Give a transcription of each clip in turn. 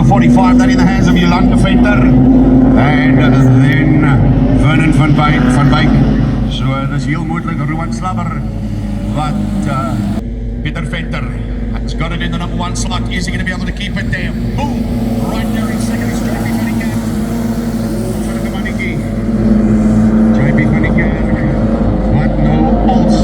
45, that in the hands of Jolanda Venter. And then Vernon van Wyk. So dis heel moontlik Rowan Slabber wat Pieter Venter has got it in the number 1 slot. Is he going to be able to keep it there? Boom! Right there in second is JP van die Kerk. Van die mannetjie. JP van die Kerk. Wat nou als?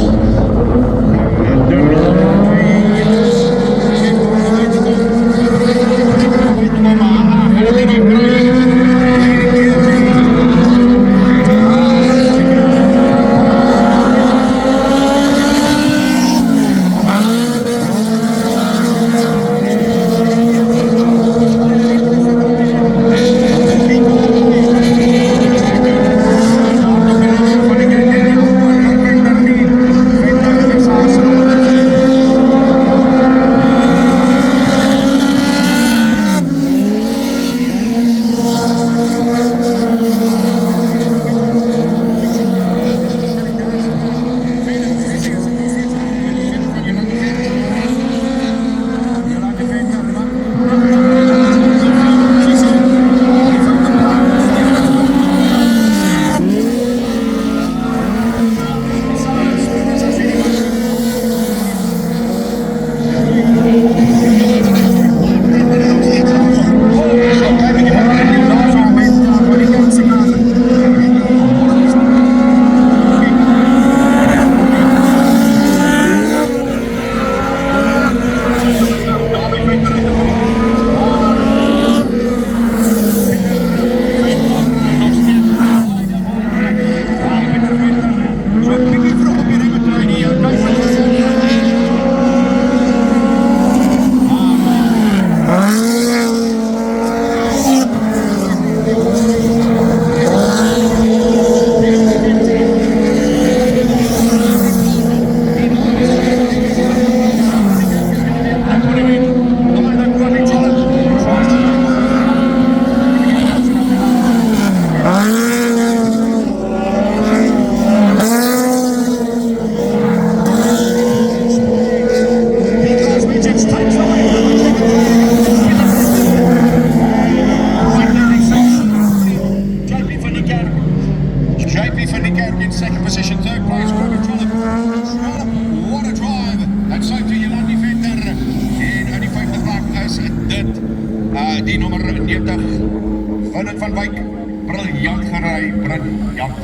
JP van die Kerk in second position, third place, Corbin Trollop. What a drive! En so to Jolanda Venter. En aan die 5de plek is dit die nummer 90, Vernon van Wyk. Briljant gery, briljant.